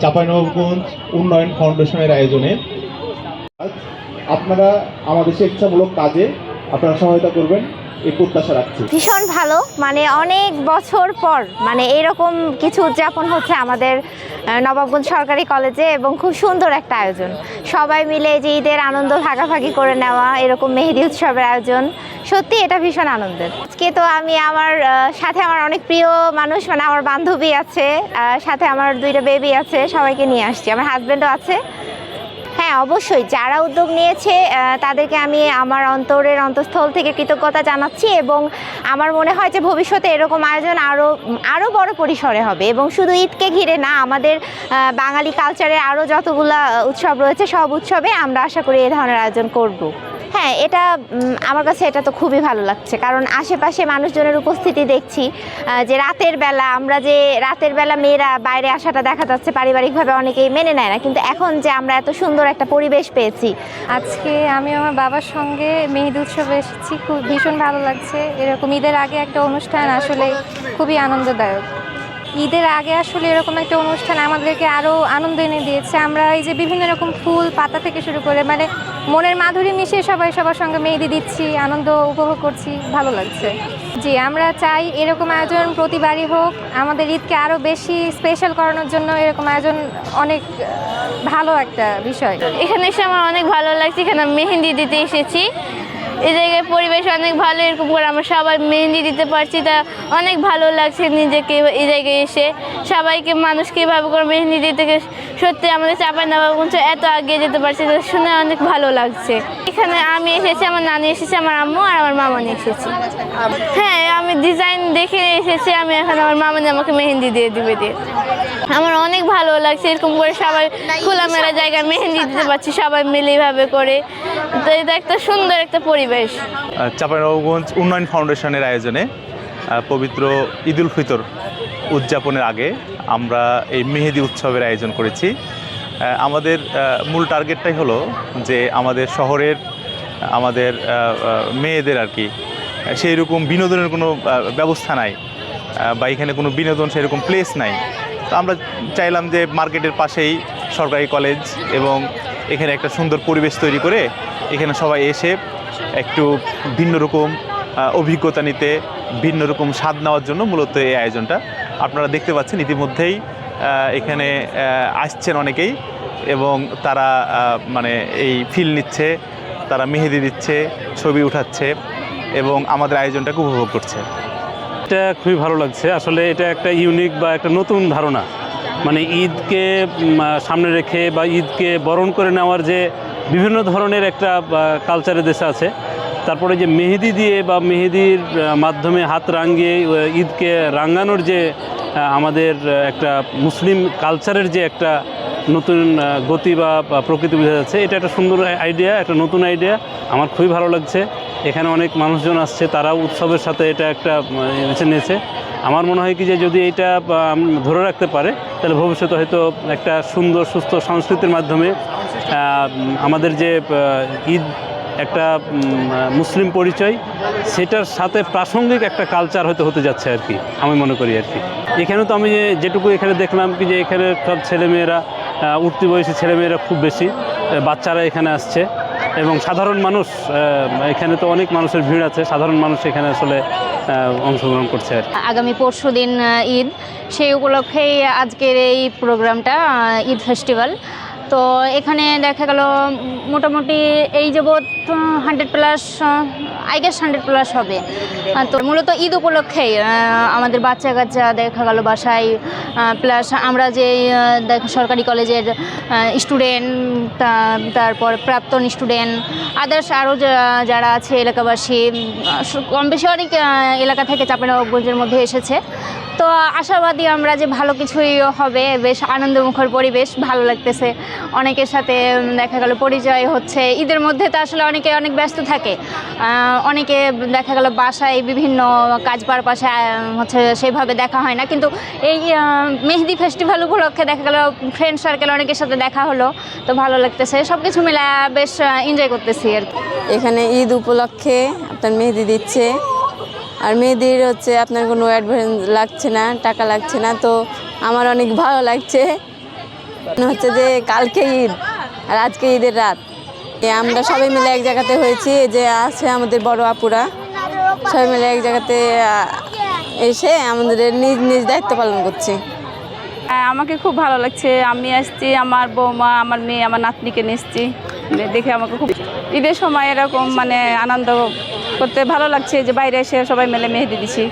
চাঁপাইনবাবগঞ্জ উন্নয়ন ফাউন্ডেশনের আয়োজনে আপনারা আমাদের স্বেচ্ছামূলক কাজে আপনারা সহায়তা করবেন এই প্রত্যাশা রাখছি। ভীষণ ভালো, মানে অনেক বছর পর মানে এরকম কিছু উদযাপন হচ্ছে আমাদের নবাবগঞ্জ সরকারি কলেজে, এবং খুব সুন্দর একটা আয়োজন। সবাই মিলে যে ঈদের আনন্দ ভাগাভাগি করে নেওয়া, এরকম মেহেদি উৎসবের আয়োজন, সত্যি এটা ভীষণ আনন্দের। আজকে তো আমি আমার সাথে আমার অনেক প্রিয় মানুষ, মানে আমার বান্ধবী আছে, সাথে আমার 2টা বেবি আছে, সবাইকে নিয়ে আসছি, আমার হাজব্যান্ডও আছে। হ্যাঁ, অবশ্যই যারা উদ্যোগ নিয়েছে তাদেরকে আমি আমার অন্তরের অন্তঃস্থল থেকে কৃতজ্ঞতা জানাচ্ছি, এবং আমার মনে হয় যে ভবিষ্যতে এরকম আয়োজন আরও বড় পরিসরে হবে, এবং শুধু ঈদকে ঘিরে না, আমাদের বাঙালি কালচারের আরও যতগুলো উৎসব রয়েছে সব উৎসবে আমরা আশা করি এই ধরনের আয়োজন করব। হ্যাঁ, এটা আমার কাছে এটা তো খুবই ভালো লাগছে, কারণ আশেপাশে মানুষজনের উপস্থিতি দেখছি, যে রাতের বেলা মেয়েরা বাইরে আসাটা দেখা যাচ্ছে পারিবারিকভাবে অনেকেই মেনে নেয় না, কিন্তু এখন যে আমরা এত সুন্দর একটা পরিবেশ পেয়েছি। আজকে আমি আমার বাবার সঙ্গে মেহেদি উৎসবে এসেছি, খুব ভীষণ ভালো লাগছে। এরকম ঈদের আগে একটা অনুষ্ঠান আসলে খুবই আনন্দদায়ক। ঈদের আগে আসলে এরকম একটা অনুষ্ঠান আমাদেরকে আরও আনন্দ এনে দিয়েছে। আমরা এই যে বিভিন্ন রকম ফুল পাতা থেকে শুরু করে মানে মনের মাধুরী মিশিয়ে সবাই সবার সঙ্গে মেহেদি দিচ্ছি, আনন্দ উপভোগ করছি, ভালো লাগছে। জি, আমরা চাই এরকম আয়োজন প্রতিবারই হোক। আমাদের ঈদকে আরও বেশি স্পেশাল করানোর জন্য এরকম আয়োজন অনেক ভালো একটা বিষয়। এখানে এসে আমার অনেক ভালো লাগছে, এখানে মেহেন্দি দিতে এসেছি। এই জায়গায় পরিবেশ অনেক ভালো, এরকম করে আমরা সবাই মেহেন্দি দিতে পারছি, তা অনেক ভালো লাগছে নিজেকে এই জায়গায় এসে। সবাইকে মানুষকে এভাবে করে মেহেন্দি দিতে সত্যি আমাদের চাঁপাইনবাবগঞ্জ এত এগিয়ে যেতে পারছি, তা শুনে অনেক ভালো লাগছে। এখানে আমি এসেছি, আমার নানি এসেছে, আমার আম্মু আর আমার মামানি এসেছি। হ্যাঁ, আমি ডিজাইন দেখে এসেছি, আমি এখন আমার মামানি আমাকে মেহেন্দি দিয়ে দিবে দিয়ে আমার অনেক ভালো লাগছে। এরকম করে সবাই খোলামেলা জায়গায় মেহেন্দি দিতে পারছি সবাই মিলে এভাবে করে, তো এটা একটা সুন্দর একটা পরিবেশ। চাঁপাইনবাবগঞ্জ উন্নয়ন ফাউন্ডেশনের আয়োজনে পবিত্র ঈদ উল ফিতর উদযাপনের আগে আমরা এই মেহেদি উৎসবের আয়োজন করেছি। আমাদের মূল টার্গেটটাই হলো যে আমাদের শহরের আমাদের মেয়েদের আর কি সেই রকম বিনোদনের কোনো ব্যবস্থা নাই, বা এখানে কোনো বিনোদন সেরকম প্লেস নাই। তো আমরা চাইলাম যে মার্কেটের পাশেই সরকারি কলেজ, এবং এখানে একটা সুন্দর পরিবেশ তৈরি করে এখানে সবাই এসে একটু ভিন্ন রকম অভিজ্ঞতা নিতে, ভিন্ন রকম স্বাদ নেওয়ার জন্য মূলত এই আয়োজনটা। আপনারা দেখতে পাচ্ছেন ইতিমধ্যেই এখানে আসছেন অনেকেই, এবং তারা মানে এই ফিল নিচ্ছে, তারা মেহেদি দিচ্ছে, ছবি উঠাচ্ছে, এবং আমাদের আয়োজনটাকে উপভোগ করছে। এটা খুবই ভালো লাগছে। আসলে এটা একটা ইউনিক বা একটা নতুন ধারণা, মানে ঈদকে সামনে রেখে বা ঈদকে বরণ করে নেওয়ার যে বিভিন্ন ধরনের একটা কালচারের দেশে আছে, তারপরে যে মেহেদি দিয়ে বা মেহেদির মাধ্যমে হাত রাঙিয়ে ঈদকে রাঙানোর যে আমাদের একটা মুসলিম কালচারের যে একটা নতুন গতি বা প্রকৃতি বোঝা যাচ্ছে, এটা একটা সুন্দর আইডিয়া, একটা নতুন আইডিয়া। আমার খুবই ভালো লাগছে। এখানে অনেক মানুষজন আসছে, তারাও উৎসবের সাথে এটা একটা বেছে নিয়েছে। আমার মনে হয় কি যে যদি এটা ধরে রাখতে পারে, তাহলে ভবিষ্যতে হয়তো একটা সুন্দর সুস্থ সংস্কৃতির মাধ্যমে আমাদের যে ঈদ একটা মুসলিম পরিচয়, সেটার সাথে প্রাসঙ্গিক একটা কালচার হয়তো হতে যাচ্ছে আর কি, আমি মনে করি আর কি। এখানে তো আমি যেটুকু এখানে দেখলাম কি যে এখানে সব ছেলেমেয়েরা, উঠতি বয়সী ছেলেমেয়েরা খুব বেশি, বাচ্চারা এখানে আসছে, এবং সাধারণ মানুষ, এখানে তো অনেক মানুষের ভিড় আছে, সাধারণ মানুষ এখানে আসলে অংশগ্রহণ করছে আর কি। আগামী পরশুদিন ঈদ, সেই উপলক্ষেই আজকের এই প্রোগ্রামটা, ঈদ ফেস্টিভ্যাল। তো এখানে দেখা গেল মোটামুটি এই যাবৎ 100+ আই গেস 100+ হবে। তো মূলত ঈদ উপলক্ষেই আমাদের বাচ্চা কাচ্চা দেখা গেল বাসায়, প্লাস আমরা যে সরকারি কলেজের স্টুডেন্ট, তারপর প্রাক্তন স্টুডেন্ট, আদার্স আরও যারা আছে এলাকাবাসী, কম বেশি অনেক এলাকা থেকে চাঁপাইনবাবগঞ্জের মধ্যে এসেছে। তো আশাবাদী আমরা যে ভালো কিছুই হবে, বেশ আনন্দমুখর পরিবেশ, ভালো লাগতেছে। অনেকের সাথে দেখা গেল পরিচয় হচ্ছে। ঈদের মধ্যে তো আসলে অনেকে অনেক ব্যস্ত থাকে, অনেকে দেখা গেল বাসায় বিভিন্ন কাজ পারপাসে হচ্ছে সেভাবে দেখা হয় না, কিন্তু এই মেহেদি ফেস্টিভ্যাল উপলক্ষে দেখা গেল ফ্রেন্ড সার্কেল অনেকের সাথে দেখা হলো, তো ভালো লাগতেছে। সব কিছু মিলে বেশ এনজয় করতেছি আর কি। এখানে ঈদ উপলক্ষে আপনার মেহেদি দিচ্ছে, আর মেহেদির হচ্ছে আপনার কোনো অ্যাডভান্স লাগছে না, টাকা লাগছে না, তো আমার অনেক ভালো লাগছে। মনে হচ্ছে যে কালকে ঈদ আর আজকে ঈদের রাত। আমরা সবাই মিলে এক জায়গাতে হয়েছি, যে আছে আমাদের বড় আপুরা, সবাই মিলে এক জায়গাতে এসে আমাদের নিজ নিজ দায়িত্ব পালন করছি। আমাকে খুব ভালো লাগছে। আমি আসছি, আমার বৌমা, আমার মেয়ে, আমার নাতনিকে নিয়ে এসছি, দেখে আমাকে খুব ঈদের সময় এরকম মানে আনন্দ করতে ভালো লাগছে, যে বাইরে এসে সবাই মিলে মেহেদি দিছি।